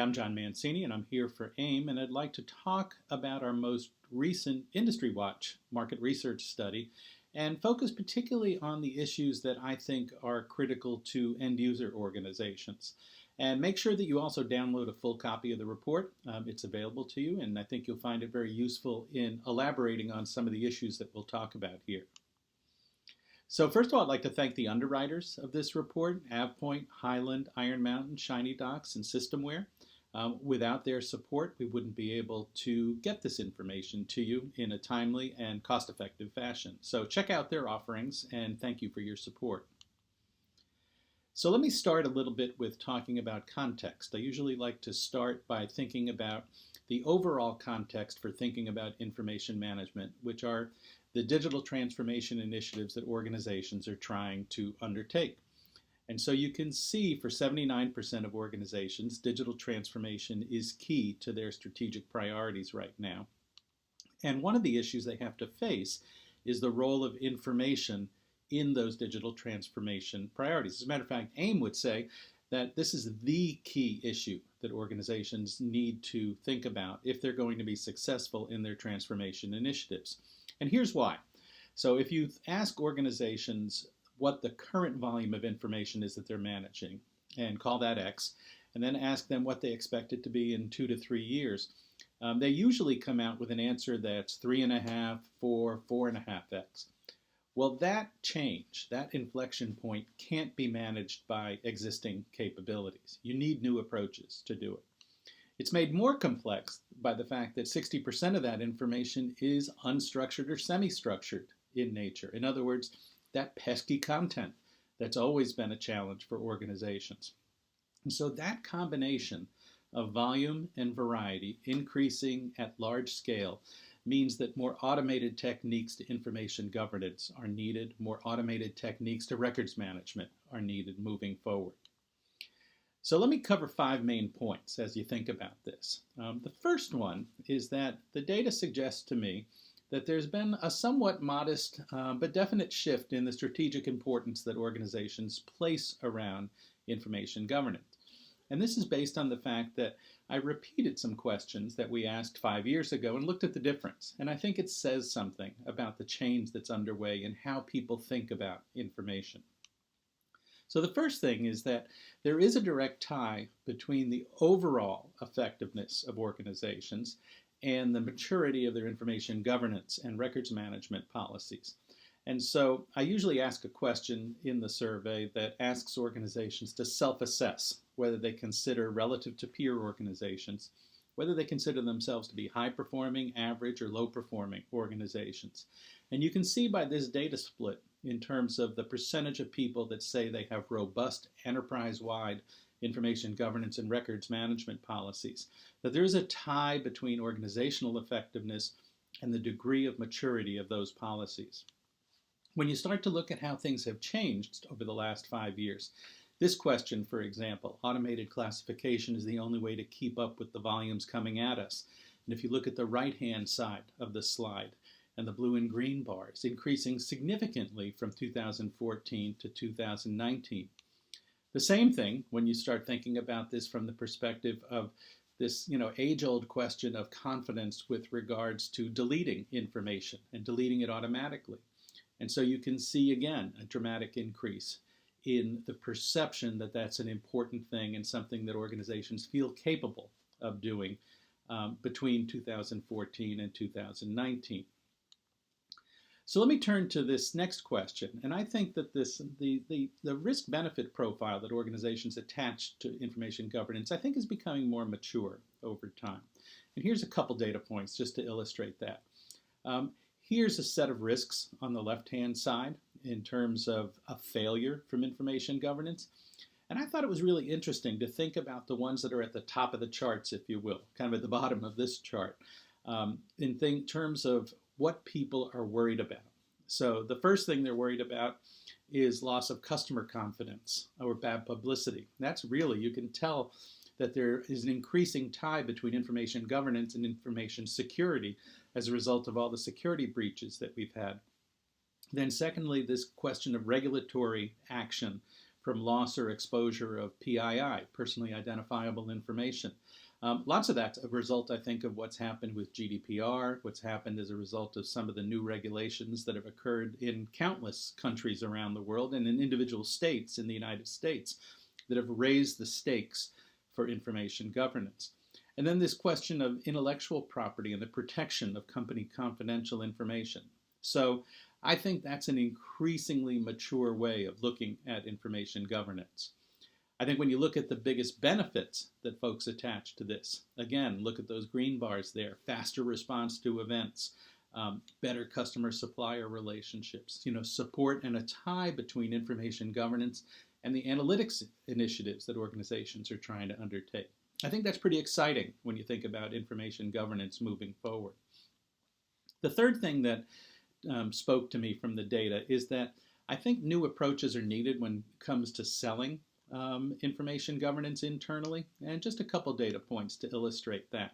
I'm John Mancini, and I'm here for AIIM, and I'd like to talk about our most recent Industry Watch market research study and focus particularly on the issues that I think are critical to end-user organizations. And make sure that you also download a full copy of the report. It's available to you, and I think you'll find it very useful in elaborating on some of the issues that we'll talk about here. So first of all, I'd like to thank the underwriters of this report, AvePoint, Highland, Iron Mountain, Shiny Docs, and Systemware. Without their support, we wouldn't be able to get this information to you in a timely and cost-effective fashion. So check out their offerings, and thank you for your support. So let me start a little bit with talking about context. I usually like to start by thinking about the overall context for thinking about information management, which are the digital transformation initiatives that organizations are trying to undertake. And so you can see for 79% of organizations, digital transformation is key to their strategic priorities right now. And one of the issues they have to face is the role of information in those digital transformation priorities. As a matter of fact, AIIM would say that this is the key issue that organizations need to think about if they're going to be successful in their transformation initiatives. And here's why. So if you ask organizations what the current volume of information is that they're managing, and call that X, and then ask them what they expect it to be in 2 to 3 years, they usually come out with an answer that's 3.5, 4, 4.5x. Well, that change, that inflection point, can't be managed by existing capabilities. You need new approaches to do it. It's made more complex by the fact that 60% of that information is unstructured or semi-structured in nature. In other words, that pesky content that's always been a challenge for organizations. And so that combination of volume and variety increasing at large scale means that more automated techniques to information governance are needed, more automated techniques to records management are needed moving forward. So let me cover 5 main points as you think about this. The first one is that the data suggests to me that there's been a somewhat modest but definite shift in the strategic importance that organizations place around information governance. And this is based on the fact that I repeated some questions that we asked 5 years ago and looked at the difference. And I think it says something about the change that's underway and how people think about information. So the first thing is that there is a direct tie between the overall effectiveness of organizations and the maturity of their information governance and records management policies. And so I usually ask a question in the survey that asks organizations to self-assess whether they consider, relative to peer organizations, whether they consider themselves to be high-performing, average, or low-performing organizations. And you can see by this data split in terms of the percentage of people that say they have robust enterprise-wide information governance and records management policies, that there is a tie between organizational effectiveness and the degree of maturity of those policies. When you start to look at how things have changed over the last 5 years, this question, for example, automated classification is the only way to keep up with the volumes coming at us. And if you look at the right-hand side of the slide, and the blue and green bars, increasing significantly from 2014 to 2019. The same thing when you start thinking about this from the perspective of this, age-old question of confidence with regards to deleting information and deleting it automatically. And so you can see, again, a dramatic increase in the perception that that's an important thing and something that organizations feel capable of doing between 2014 and 2019. So let me turn to this next question, and I think that the risk-benefit profile that organizations attach to information governance, I think, is becoming more mature over time. And here's a couple data points just to illustrate that. Here's a set of risks on the left-hand side in terms of a failure from information governance. And I thought it was really interesting to think about the ones that are at the top of the charts, if you will, kind of at the bottom of this chart, in terms of what people are worried about. So the first thing they're worried about is loss of customer confidence or bad publicity. That's really, you can tell that there is an increasing tie between information governance and information security as a result of all the security breaches that we've had. Then secondly, this question of regulatory action from loss or exposure of PII, personally identifiable information. Lots of that's a result, I think, of what's happened with GDPR, what's happened as a result of some of the new regulations that have occurred in countless countries around the world and in individual states in the United States that have raised the stakes for information governance. And then this question of intellectual property and the protection of company confidential information. So I think that's an increasingly mature way of looking at information governance. I think when you look at the biggest benefits that folks attach to this, again, look at those green bars there, faster response to events, better customer-supplier relationships, support and a tie between information governance and the analytics initiatives that organizations are trying to undertake. I think that's pretty exciting when you think about information governance moving forward. The third thing that spoke to me from the data is that I think new approaches are needed when it comes to selling information governance internally, and just a couple data points to illustrate that.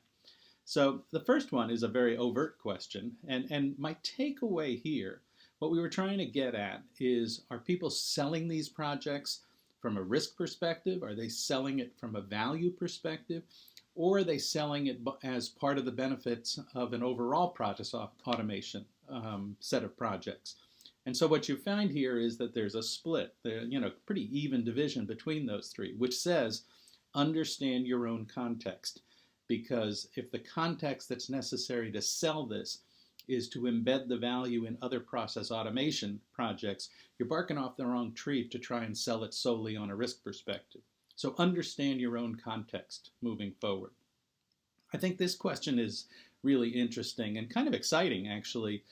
So the first one is a very overt question, and my takeaway here, what we were trying to get at is, are people selling these projects from a risk perspective? Are they selling it from a value perspective? Or are they selling it as part of the benefits of an overall process automation set of projects? And so what you find here is that there's a split, pretty even division between those three, which says understand your own context. Because if the context that's necessary to sell this is to embed the value in other process automation projects, you're barking off the wrong tree to try and sell it solely on a risk perspective. So understand your own context moving forward. I think this question is really interesting and kind of exciting, actually,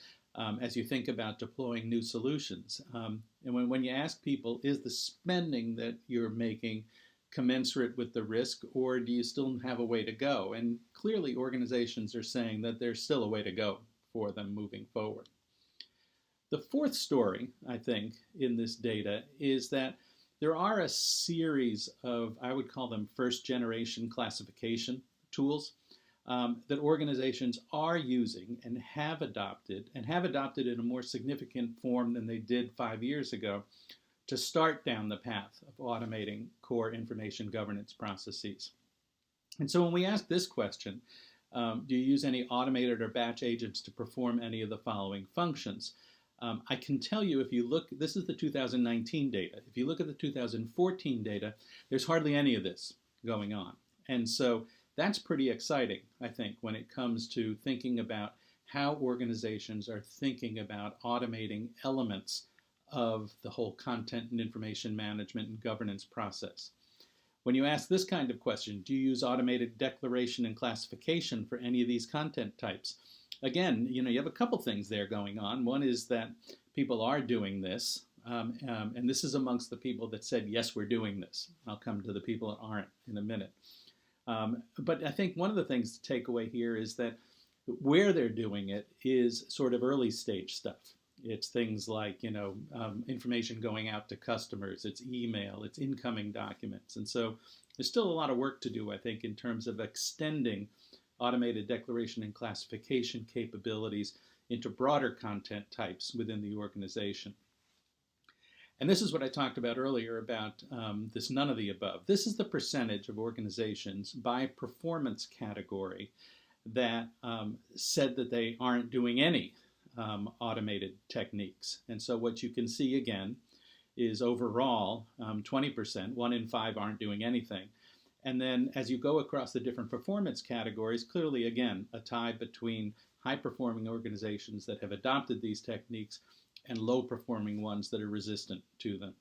as you think about deploying new solutions. And when you ask people, is the spending that you're making commensurate with the risk, or do you still have a way to go? And clearly organizations are saying that there's still a way to go for them moving forward. The fourth story, I think, in this data is that there are a series of, I would call them first generation classification tools that organizations are using and have adopted in a more significant form than they did 5 years ago to start down the path of automating core information governance processes. And so when we ask this question, do you use any automated or batch agents to perform any of the following functions? I can tell you, if you look, this is the 2019 data. If you look at the 2014 data, there's hardly any of this going on. And so that's pretty exciting, I think, when it comes to thinking about how organizations are thinking about automating elements of the whole content and information management and governance process. When you ask this kind of question, do you use automated declaration and classification for any of these content types? Again, you have a couple things there going on. One is that people are doing this, and this is amongst the people that said, yes, we're doing this. I'll come to the people that aren't in a minute. But I think one of the things to take away here is that where they're doing it is sort of early stage stuff. It's things like, information going out to customers, it's email, it's incoming documents. And so there's still a lot of work to do, I think, in terms of extending automated declaration and classification capabilities into broader content types within the organization. And this is what I talked about earlier about this none of the above. This is the percentage of organizations by performance category that said that they aren't doing any automated techniques. And so what you can see again is overall 20%, 1 in 5 aren't doing anything. And then as you go across the different performance categories, clearly again a tie between high-performing organizations that have adopted these techniques and low-performing ones that are resistant to them.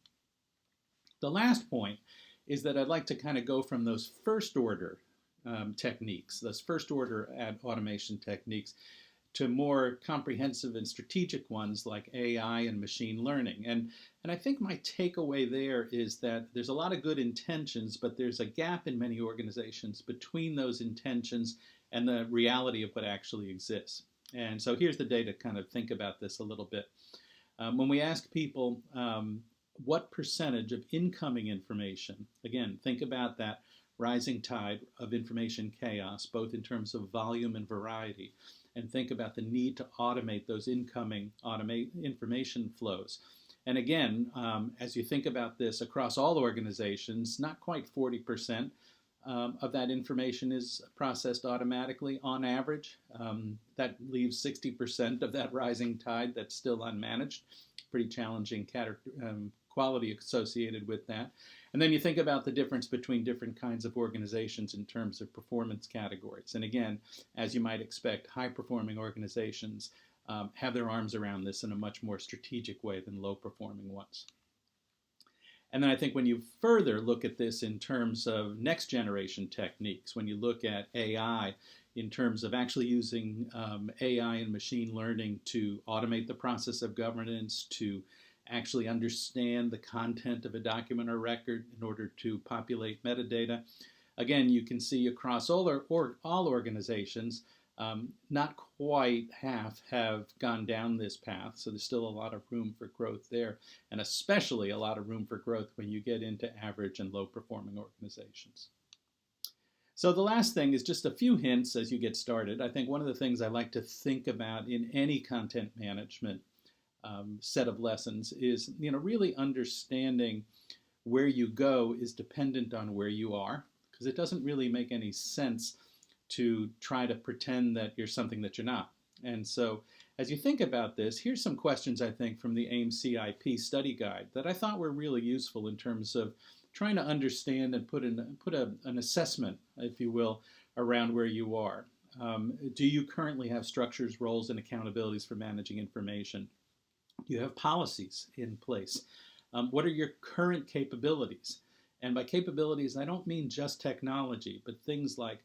The last point is that I'd like to kind of go from those first-order techniques, those first-order automation techniques, to more comprehensive and strategic ones like AI and machine learning. And I think my takeaway there is that there's a lot of good intentions, but there's a gap in many organizations between those intentions and the reality of what actually exists. And so here's the data to kind of think about this a little bit. When we ask people what percentage of incoming information, again, think about that rising tide of information chaos, both in terms of volume and variety, and think about the need to automate those incoming information flows. And again, as you think about this across all organizations, not quite 40% of that information is processed automatically on average. That leaves 60% of that rising tide that's still unmanaged. Pretty challenging quality associated with that. And then you think about the difference between different kinds of organizations in terms of performance categories. And again, as you might expect, high-performing organizations have their arms around this in a much more strategic way than low-performing ones. And then I think when you further look at this in terms of next generation techniques, when you look at AI in terms of actually using AI and machine learning to automate the process of governance, to actually understand the content of a document or record in order to populate metadata, again, you can see across all organizations, not quite half have gone down this path, so there's still a lot of room for growth there, and especially a lot of room for growth when you get into average and low-performing organizations. So the last thing is just a few hints as you get started. I think one of the things I like to think about in any content management set of lessons is, really understanding where you go is dependent on where you are, because it doesn't really make any sense to try to pretend that you're something that you're not. And so as you think about this, here's some questions I think from the AIIM CIP study guide that I thought were really useful in terms of trying to understand and put an assessment, if you will, around where you are. Do you currently have structures, roles, and accountabilities for managing information? Do you have policies in place? What are your current capabilities? And by capabilities, I don't mean just technology, but things like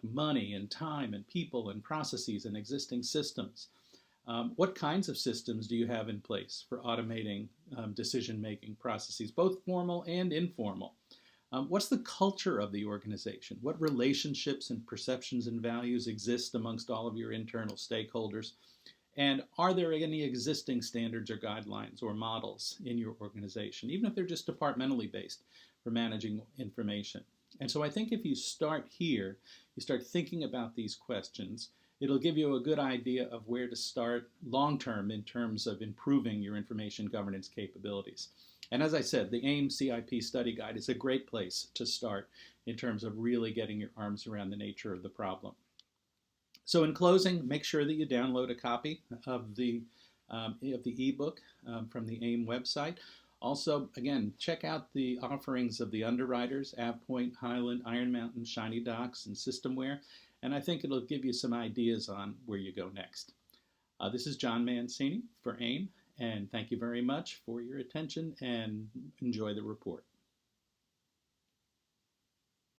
money and time and people and processes and existing systems. What kinds of systems do you have in place for automating decision-making processes, both formal and informal? What's the culture of the organization? What relationships and perceptions and values exist amongst all of your internal stakeholders? And are there any existing standards or guidelines or models in your organization, even if they're just departmentally based, for managing information? And so I think if you start here, you start thinking about these questions, it'll give you a good idea of where to start long-term in terms of improving your information governance capabilities. And as I said, the AIIM CIP study guide is a great place to start in terms of really getting your arms around the nature of the problem. So in closing, make sure that you download a copy of the ebook from the AIIM website. Also, again, check out the offerings of the underwriters, AvePoint, Highland, Iron Mountain, Shiny Docs, and Systemware, and I think it'll give you some ideas on where you go next. This is John Mancini for AIIM, and thank you very much for your attention, and enjoy the report.